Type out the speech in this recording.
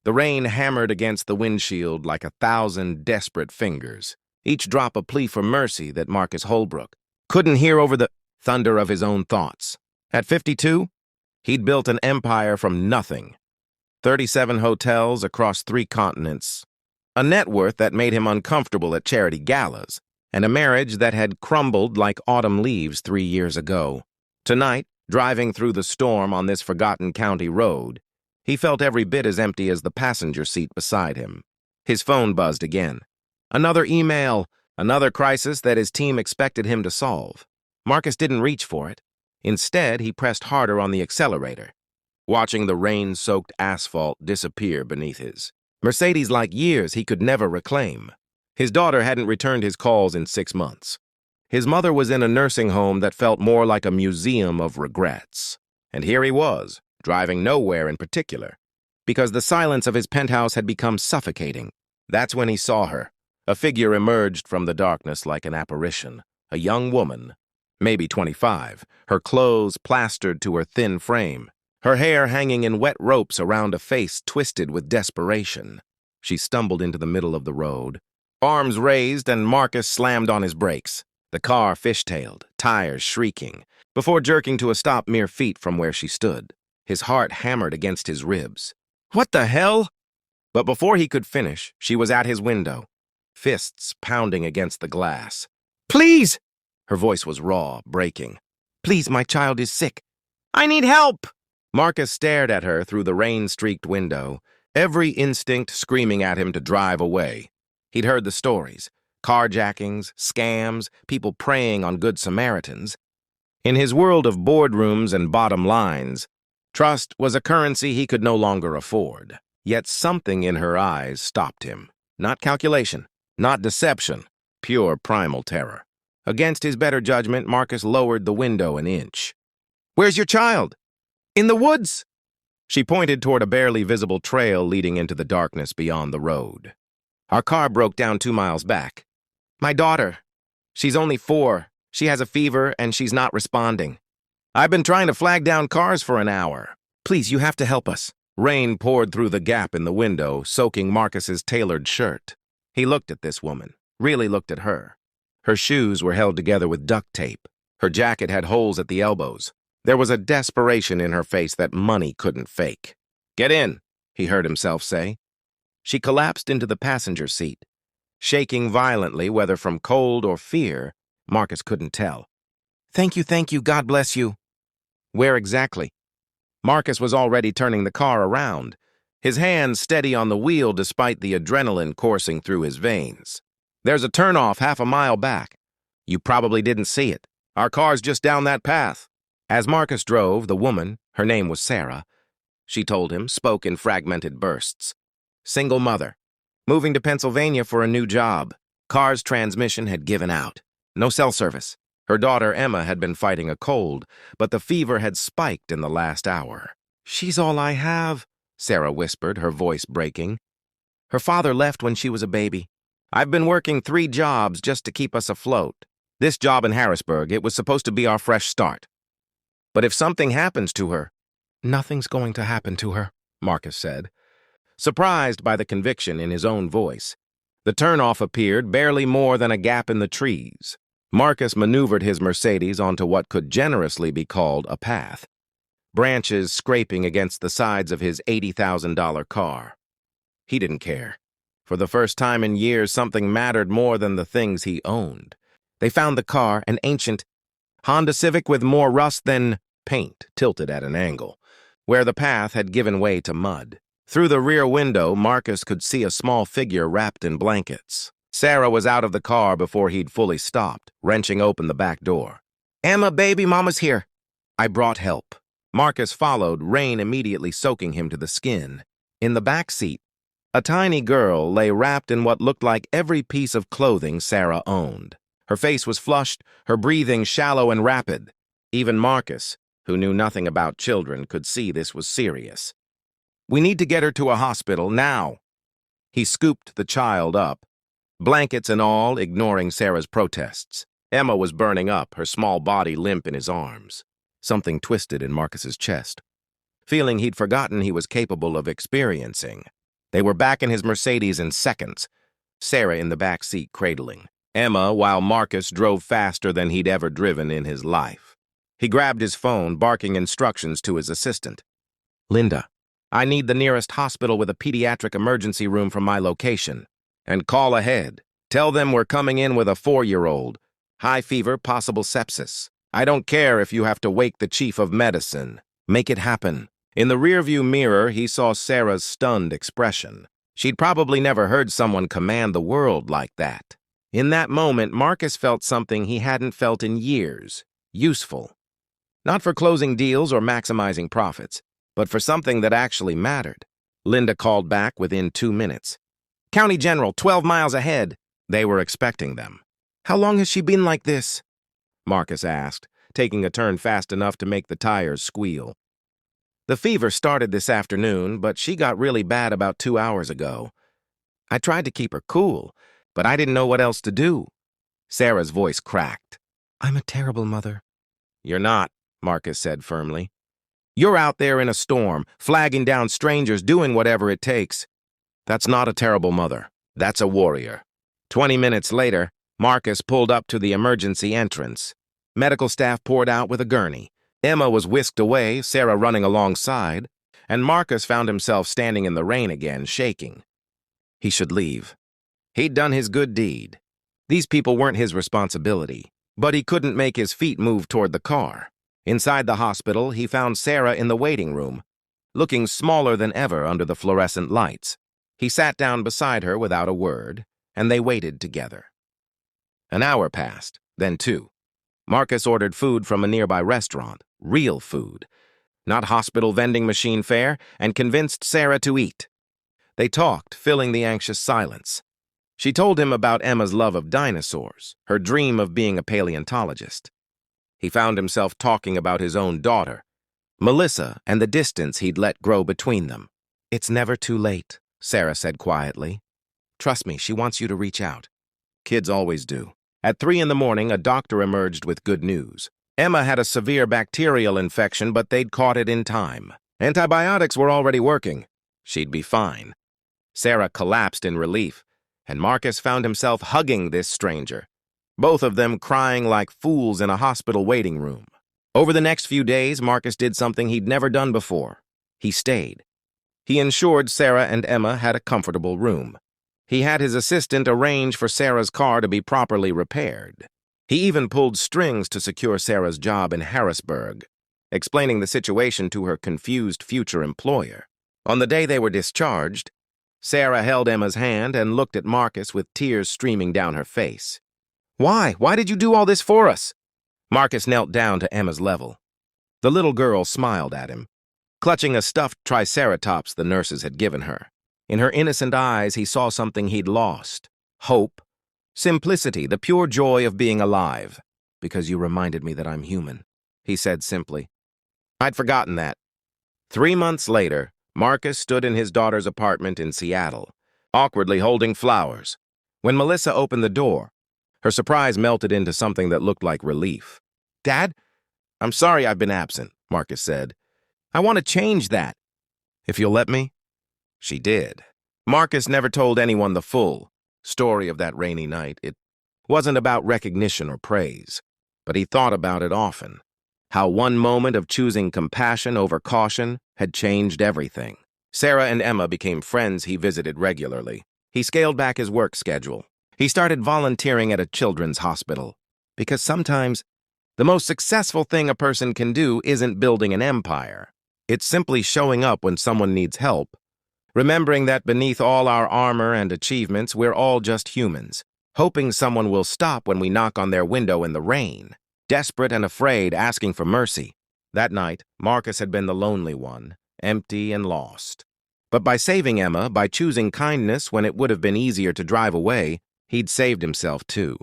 The rain hammered against the windshield like 1,000 desperate fingers, each drop a plea for mercy that Marcus Holbrook couldn't hear over the thunder of his own thoughts. At 52, he'd built an empire from nothing. 37 hotels across 3 continents, a net worth that made him uncomfortable at charity galas, and a marriage that had crumbled like autumn leaves 3 years ago. Tonight, driving through the storm on this forgotten county road, he felt every bit as empty as the passenger seat beside him. His phone buzzed again. Another email, another crisis that his team expected him to solve. Marcus didn't reach for it. Instead, he pressed harder on the accelerator, watching the rain-soaked asphalt disappear beneath his Mercedes-like years he could never reclaim. His daughter hadn't returned his calls in 6 months. His mother was in a nursing home that felt more like a museum of regrets. And here he was, driving nowhere in particular, because the silence of his penthouse had become suffocating. That's when he saw her. A figure emerged from the darkness like an apparition, a young woman, maybe 25, her clothes plastered to her thin frame, her hair hanging in wet ropes around a face twisted with desperation. She stumbled into the middle of the road, arms raised, and Marcus slammed on his brakes. The car fishtailed, tires shrieking, before jerking to a stop mere feet from where she stood. His heart hammered against his ribs. What the hell? But before he could finish, she was at his window, fists pounding against the glass. Please! Her voice was raw, breaking. Please, my child is sick. I need help! Marcus stared at her through the rain-streaked window, every instinct screaming at him to drive away. He'd heard the stories. Carjackings, scams, people preying on good Samaritans. In his world of boardrooms and bottom lines, trust was a currency he could no longer afford. Yet something in her eyes stopped him. Not calculation, not deception, pure primal terror. Against his better judgment, Marcus lowered the window an inch. Where's your child? In the woods! She pointed toward a barely visible trail leading into the darkness beyond the road. Our car broke down 2 miles back. My daughter. She's only 4. She has a fever and she's not responding. I've been trying to flag down cars for an hour. Please, you have to help us. Rain poured through the gap in the window, soaking Marcus's tailored shirt. He looked at this woman, really looked at her. Her shoes were held together with duct tape. Her jacket had holes at the elbows. There was a desperation in her face that money couldn't fake. Get in, he heard himself say. She collapsed into the passenger seat, shaking violently, whether from cold or fear. Marcus couldn't tell. Thank you, God bless you. Where exactly? Marcus was already turning the car around, his hands steady on the wheel despite the adrenaline coursing through his veins. There's a turnoff half a mile back. You probably didn't see it. Our car's just down that path. As Marcus drove, the woman, her name was Sarah, she told him, spoke in fragmented bursts. Single mother. Moving to Pennsylvania for a new job. Car's transmission had given out. No cell service. Her daughter Emma had been fighting a cold, but the fever had spiked in the last hour. She's all I have, Sarah whispered, her voice breaking. Her father left when she was a baby. I've been working 3 jobs just to keep us afloat. This job in Harrisburg, it was supposed to be our fresh start. But if something happens to her... Nothing's going to happen to her, Marcus said, surprised by the conviction in his own voice. The turnoff appeared, barely more than a gap in the trees. Marcus maneuvered his Mercedes onto what could generously be called a path, branches scraping against the sides of his $80,000 car. He didn't care. For the first time in years, something mattered more than the things he owned. They found the car, an ancient Honda Civic with more rust than paint, tilted at an angle, where the path had given way to mud. Through the rear window, Marcus could see a small figure wrapped in blankets. Sarah was out of the car before he'd fully stopped, wrenching open the back door. Emma, baby, Mama's here. I brought help. Marcus followed, rain immediately soaking him to the skin. In the back seat, a tiny girl lay wrapped in what looked like every piece of clothing Sarah owned. Her face was flushed, her breathing shallow and rapid. Even Marcus, who knew nothing about children, could see this was serious. We need to get her to a hospital, now. He scooped the child up, blankets and all, ignoring Sarah's protests. Emma was burning up, her small body limp in his arms. Something twisted in Marcus's chest, feeling he'd forgotten he was capable of experiencing. They were back in his Mercedes in seconds, Sarah in the back seat cradling Emma, while Marcus drove faster than he'd ever driven in his life. He grabbed his phone, barking instructions to his assistant. "Linda, I need the nearest hospital with a pediatric emergency room from my location. And call ahead. Tell them we're coming in with a 4-year-old. High fever, possible sepsis. I don't care if you have to wake the chief of medicine. Make it happen." In the rearview mirror, he saw Sarah's stunned expression. She'd probably never heard someone command the world like that. In that moment, Marcus felt something he hadn't felt in years. Useful. Not for closing deals or maximizing profits, but for something that actually mattered. Linda called back within 2 minutes. "County General, 12 miles ahead." They were expecting them. "How long has she been like this?" Marcus asked, taking a turn fast enough to make the tires squeal. "The fever started this afternoon, but she got really bad about 2 hours ago. I tried to keep her cool, but I didn't know what else to do." Sarah's voice cracked. "I'm a terrible mother." "You're not," Marcus said firmly. "You're out there in a storm, flagging down strangers, doing whatever it takes. That's not a terrible mother. That's a warrior." 20 minutes later, Marcus pulled up to the emergency entrance. Medical staff poured out with a gurney. Emma was whisked away, Sarah running alongside, and Marcus found himself standing in the rain again, shaking. He should leave. He'd done his good deed. These people weren't his responsibility, but he couldn't make his feet move toward the car. Inside the hospital, he found Sarah in the waiting room, looking smaller than ever under the fluorescent lights. He sat down beside her without a word, and they waited together. An hour passed, then 2. Marcus ordered food from a nearby restaurant, real food, not hospital vending machine fare, and convinced Sarah to eat. They talked, filling the anxious silence. She told him about Emma's love of dinosaurs, her dream of being a paleontologist. He found himself talking about his own daughter, Melissa, and the distance he'd let grow between them. "It's never too late," Sarah said quietly. "Trust me, she wants you to reach out." Kids always do. At 3 in the morning, a doctor emerged with good news. Emma had a severe bacterial infection, but they'd caught it in time. Antibiotics were already working. She'd be fine. Sarah collapsed in relief, and Marcus found himself hugging this stranger, both of them crying like fools in a hospital waiting room. Over the next few days, Marcus did something he'd never done before. He stayed. He ensured Sarah and Emma had a comfortable room. He had his assistant arrange for Sarah's car to be properly repaired. He even pulled strings to secure Sarah's job in Harrisburg, explaining the situation to her confused future employer. On the day they were discharged, Sarah held Emma's hand and looked at Marcus with tears streaming down her face. "Why? Why did you do all this for us?" Marcus knelt down to Emma's level. The little girl smiled at him, clutching a stuffed triceratops the nurses had given her. In her innocent eyes, he saw something he'd lost. Hope. Simplicity, the pure joy of being alive. "Because you reminded me that I'm human," he said simply. "I'd forgotten that." 3 months later, Marcus stood in his daughter's apartment in Seattle, awkwardly holding flowers. When Melissa opened the door, her surprise melted into something that looked like relief. "Dad, I'm sorry I've been absent," Marcus said. "I want to change that." "If you'll let me." She did. Marcus never told anyone the full story of that rainy night. It wasn't about recognition or praise, but he thought about it often. How one moment of choosing compassion over caution had changed everything. Sarah and Emma became friends he visited regularly. He scaled back his work schedule. He started volunteering at a children's hospital. Because sometimes, the most successful thing a person can do isn't building an empire. It's simply showing up when someone needs help, remembering that beneath all our armor and achievements, we're all just humans, hoping someone will stop when we knock on their window in the rain, desperate and afraid, asking for mercy. That night, Marcus had been the lonely one, empty and lost. But by saving Emma, by choosing kindness when it would have been easier to drive away, he'd saved himself too.